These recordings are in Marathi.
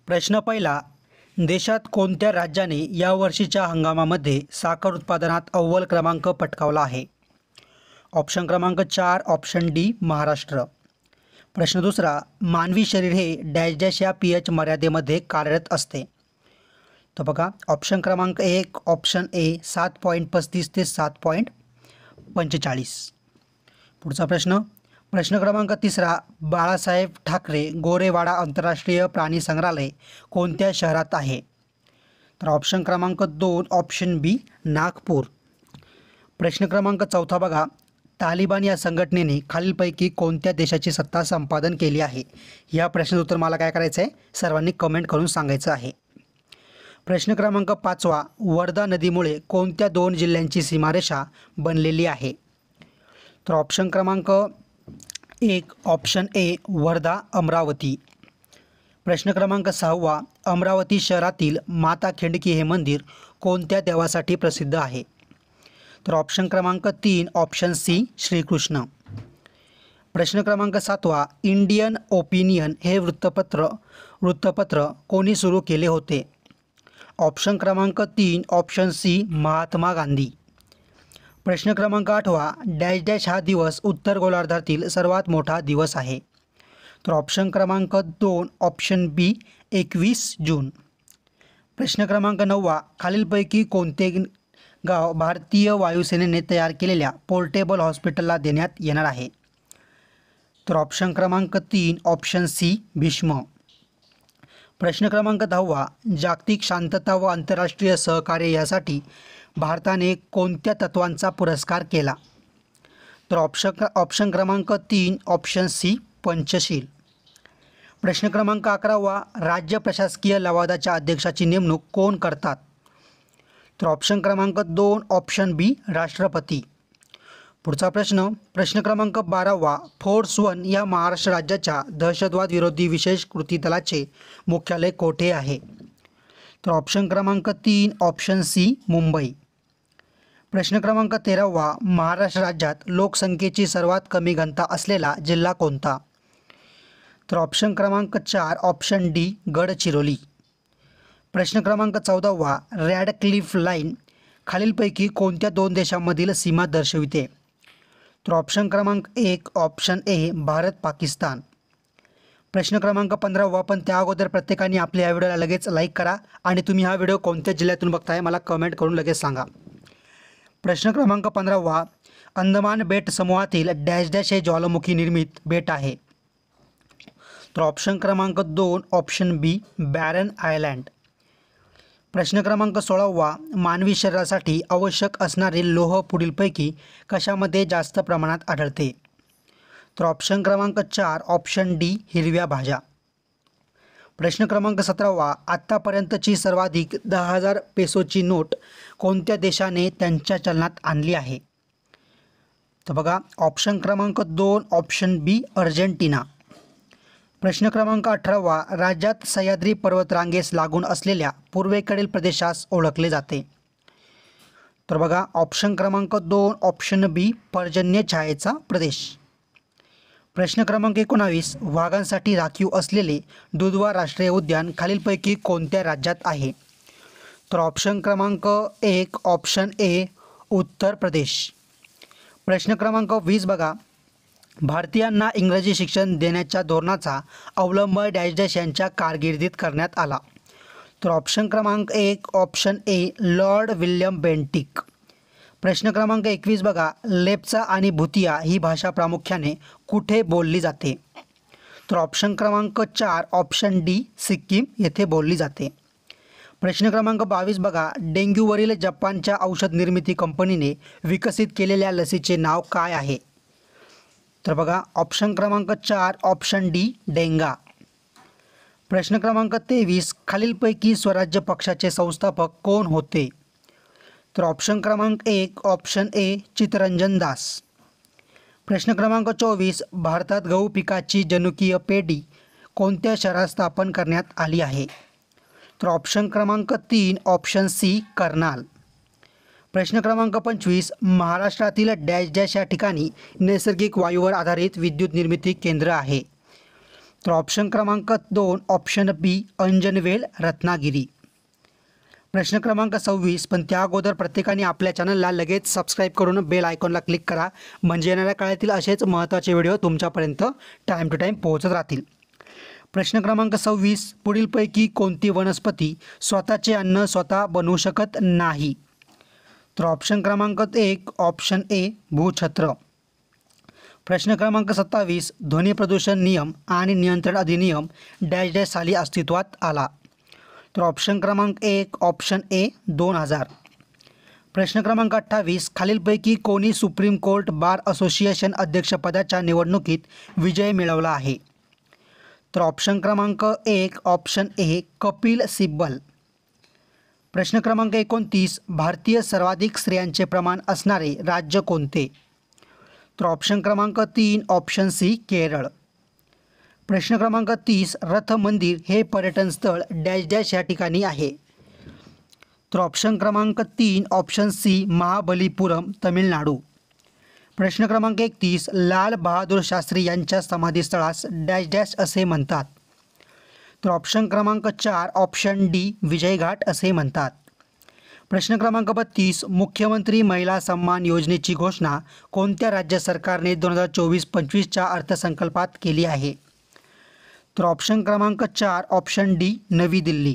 प्रश्न पहिला, देशात कोणत्या राज्याने यावर्षीच्या हंगामामध्ये साखर उत्पादनात अव्वल क्रमांक पटकावला आहे? ऑप्शन क्रमांक 4 ऑप्शन डी महाराष्ट्र. प्रश्न दुसरा, मानवी शरीर हे डॅश डॅश या पीएच मर्यादेमध्ये कार्यरत असते. तर बघा ऑप्शन क्रमांक 1 ऑप्शन ए 7.35 ते 7.45. पुढचा प्रश्न क्रमांक तिसरा, बाळासाहेब ठाकरे गोरेवाडा आंतरराष्ट्रीय प्राणी संग्रहालय कोणत्या शहरात आहे? तर ऑप्शन क्रमांक 2 ऑप्शन बी नागपूर. प्रश्न क्रमांक चौथा बघा, तालिबान या संघटनेने खालीलपैकी कोणत्या देशाची सत्ता संपादन केली आहे? या प्रश्नाचं उत्तर मला काय करायचं आहे, सर्वांनी कमेंट करून सांगायचं आहे. प्रश्न क्रमांक 5, वर्धा नदीमुळे कोणत्या 2 जिल्ह्यांची सीमारेषा बनलेली आहे? तर ऑप्शन क्रमांक 1 ऑप्शन ए वर्धा अमरावती. प्रश्न क्रमांक 6, अमरावती शहरातील माता खिंडकी हे मंदिर कोणत्या देवासाठी प्रसिद्ध आहे? तर ऑप्शन क्रमांक 3 ऑप्शन सी श्रीकृष्ण. प्रश्न क्रमांक 7, इंडियन ओपिनियन हे वृत्तपत्र कोणी सुरू केले होते? ऑप्शन क्रमांक 3 ऑप्शन सी महात्मा गांधी. प्रश्न क्रमांक 8, डॅश डॅश हा दिवस उत्तर गोलार्धातील सर्वात मोठा दिवस आहे. तर ऑप्शन क्रमांक 2 ऑप्शन बी 21 जून. प्रश्न क्रमांक 9, खालीलपैकी कोणते गाव भारतीय वायुसेनेने तयार केलेल्या पोर्टेबल हॉस्पिटलला देण्यात येणार आहे? तर ऑप्शन क्रमांक 3 ऑप्शन सी भीष्म. प्रश्न क्रमांक 10, जागतिक शांतता व आंतरराष्ट्रीय सहकार्य यासाठी भारताने कोणत्या तत्वांचा पुरस्कार केला? तर ऑप्शन क्रमांक 3 ऑप्शन सी पंचशील. प्रश्न क्रमांक 11, राज्य प्रशासकीय लवादाच्या अध्यक्षाची नेमणूक कोण करतात? तर ऑप्शन क्रमांक 2 ऑप्शन बी राष्ट्रपती. पुढचा प्रश्न क्रमांक 12, फोर्स 1 या महाराष्ट्र राज्याच्या दहशतवाद विरोधी विशेष कृती दलाचे मुख्यालय कोठे आहे? तर ऑप्शन क्रमांक 3 ऑप्शन सी मुंबई. प्रश्न क्रमांक 13, महाराष्ट्र राज्यात लोकसंख्येची सर्वात कमी घनता असलेला जिल्हा कोणता? तर ऑप्शन क्रमांक 4 ऑप्शन डी गडचिरोली. प्रश्न क्रमांक 14, रॅडक्लिफ लाईन खालीलपैकी कोणत्या 2 देशांमधील सीमा दर्शविते? तर ऑप्शन क्रमांक 1 ऑप्शन ए भारत पाकिस्तान. प्रश्न क्रमांक 15, पण त्या अगोदर प्रत्येकाने आपल्या या व्हिडिओला लगेच लाईक करा आणि तुम्ही हा व्हिडिओ कोणत्या जिल्ह्यातून बघताय मला कमेंट करून लगेच सांगा. प्रश्न क्रमांक 15, अंदमान बेट समूहातील डॅश डॅश हे ज्वालामुखी निर्मित बेट आहे. तर ऑप्शन क्रमांक 2 ऑप्शन बी बॅरन आयलँड. प्रश्न क्रमांक 16, मानवी शरीरासाठी आवश्यक असणारे लोह पुढीलपैकी कशामध्ये जास्त प्रमाणात आढळते? तर ऑप्शन क्रमांक 4 ऑप्शन डी हिरव्या भाज्या. प्रश्न क्रमांक 17, आत्तापर्यंतची सर्वाधिक 10,000 पेसोची नोट कोणत्या देशाने त्यांच्या चलनात आणली आहे? तर बघा ऑप्शन क्रमांक 2 ऑप्शन बी अर्जेंटिना. प्रश्न क्रमांक 18, राज्यात सह्याद्री पर्वतरांगेस लागून असलेल्या पूर्वेकडील प्रदेशास ओळखले जाते? तर बघा ऑप्शन क्रमांक 2 ऑप्शन बी पर्जन्य छायेचा प्रदेश. प्रश्न क्रमांक 19, वाघांसाठी राखीव असलेले दुधवा राष्ट्रीय उद्यान खालीलपैकी कोणत्या राज्यात आहे? तर ऑप्शन क्रमांक 1 ऑप्शन ए उत्तर प्रदेश. प्रश्न क्रमांक 20 बघा, भारतीयांना इंग्रजी शिक्षण देण्याच्या धोरणाचा अवलंब डॅश डॅश यांच्या कारकिर्दीत करण्यात आला? तर ऑप्शन क्रमांक 1 option A Lord William Bentinck. प्रश्न क्रमांक 21 बघा, लेप्चा आणि भुतिया ही भाषा प्रामुख्याने कुठे बोलली जाते? तर ऑप्शन क्रमांक 4 ऑप्शन डी सिक्कीम येथे बोलली जाते. प्रश्न क्रमांक 22 बघा, डेंग्यूवरील जपानच्या औषध निर्मिती कंपनीने विकसित केलेल्या लसीचे नाव काय आहे? तर बघा ऑप्शन क्रमांक 4 ऑप्शन डी डेंगा. प्रश्न क्रमांक 23, खालीलपैकी स्वराज्य पक्षाचे संस्थापक कोण होते? तर ऑप्शन क्रमांक 1 ऑप्शन ए चित्तरंजन दास. प्रश्न क्रमांक 24, भारतात गहू पिकाची जनुकीय पेढी कोणत्या शहरात स्थापन करण्यात आली आहे? तर ऑप्शन क्रमांक 3 ऑप्शन सी कर्नाल. प्रश्न क्रमांक 25, महाराष्ट्रातील डॅश डॅश या ठिकाणी नैसर्गिक वायूवर आधारित विद्युत निर्मिती केंद्र आहे? तर ऑप्शन क्रमांक 2 ऑप्शन बी अंजनवेल रत्नागिरी. प्रश्न क्रमांक 26, पण त्या अगोदर प्रत्येकाने आपल्या चॅनलला लगेच सबस्क्राईब करून बेल आयकॉनला क्लिक करा, म्हणजे येणाऱ्या काळातील असेच महत्त्वाचे व्हिडिओ तुमच्यापर्यंत टाईम टू टाईम पोहोचत राहतील. प्रश्न क्रमांक 26, पुढीलपैकी कोणती वनस्पती स्वतःचे अन्न स्वतः बनवू शकत नाही? तर ऑप्शन क्रमांक 1 ऑप्शन ए भूछत्र. प्रश्न क्रमांक 27, ध्वनी प्रदूषण नियम आणि नियंत्रण अधिनियम डॅश डॅश साली अस्तित्वात आला? तर ऑप्शन क्रमांक 1 ऑप्शन ए 2000. प्रश्न क्रमांक 28, खालीलपैकी कोणी सुप्रीम कोर्ट बार असोसिएशन अध्यक्षपदाच्या निवडणुकीत विजय मिळवला आहे? तर ऑप्शन क्रमांक 1 ऑप्शन ए कपिल सिब्बल. प्रश्न क्रमांक 29, भारतीय सर्वाधिक स्त्रियांचे प्रमाण असणारे राज्य कोणते? तर ऑप्शन क्रमांक 3 ऑप्शन सी केरळ. प्रश्न क्रमांक 30, रथ मंदिर हे पर्यटन स्थळ डॅश डॅश या ठिकाणी आहे? तर ऑप्शन क्रमांक 3 ऑप्शन सी महाबलीपुरम तामिळनाडू. प्रश्न क्रमांक 31, लाल बहादूर शास्त्री यांच्या समाधीस्थळास डॅश डॅश असे म्हणतात? तर ऑप्शन क्रमांक 4 ऑप्शन डी विजयघाट असे म्हणतात. प्रश्न क्रमांक 32, मुख्यमंत्री महिला सन्मान योजनेची घोषणा कोणत्या राज्य सरकारने 2024-25च्या अर्थसंकल्पात केली आहे? तर ऑप्शन क्रमांक 4 ऑप्शन डी नवी दिल्ली.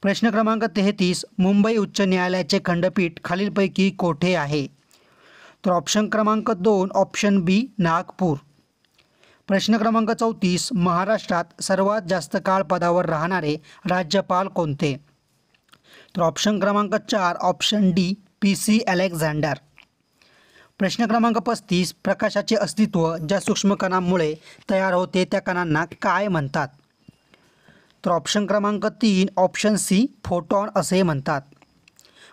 प्रश्न क्रमांक 33, मुंबई उच्च न्यायालयाचे खंडपीठ खालीलपैकी कोठे आहे? तर ऑप्शन क्रमांक 2 ऑप्शन बी नागपूर. प्रश्न क्रमांक 34, महाराष्ट्रात सर्वात जास्त काळ पदावर राहणारे राज्यपाल कोणते? तर ऑप्शन क्रमांक 4 ऑप्शन डी PC अलेक्झांडर. प्रश्न क्रमांक 35, प्रकाशाचे अस्तित्व ज्या सूक्ष्म कणांमुळे तयार होते त्या कणांना काय म्हणतात? तर ऑप्शन क्रमांक 3 ऑप्शन सी फोटॉन असे म्हणतात.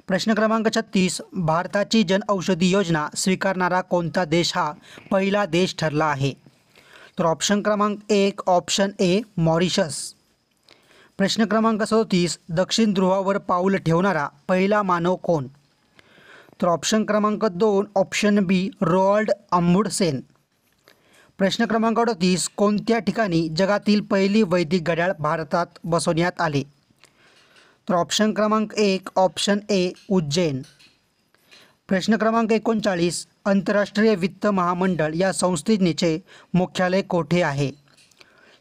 प्रश्न क्रमांक 36, भारताची जनऔषधी योजना स्वीकारणारा कोणता देश हा पहिला देश ठरला आहे? तर ऑप्शन क्रमांक 1 ऑप्शन ए मॉरिशस. प्रश्न क्रमांक 37, दक्षिण ध्रुवावर पाऊल ठेवणारा पहिला मानव कोण? तर ऑप्शन क्रमांक 2 ऑप्शन बी रोअल्ड अम्मुंडसेन. प्रश्न क्रमांक 38, कोणत्या ठिकाणी जगातील पहिली वैदिक घड्याळ भारतात बसवण्यात आले? तर ऑप्शन क्रमांक 1 ऑप्शन ए उज्जैन. प्रश्न क्रमांक 39, आंतरराष्ट्रीय वित्त महामंडळ या संस्थेचे मुख्यालय कोठे आहे?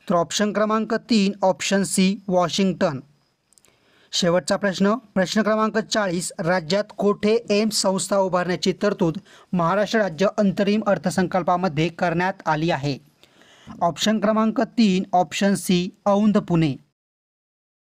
तर ऑप्शन क्रमांक 3 ऑप्शन सी वॉशिंग्टन. शेवटचा प्रश्न, प्रश्न क्रमांक 40, राज्यात कोठे एम्स संस्था उभारण्याची तरतूद महाराष्ट्र राज्य अंतरिम अर्थसंकल्पामध्ये करण्यात आली आहे? ऑप्शन क्रमांक 3 ऑप्शन सी औंध पुणे.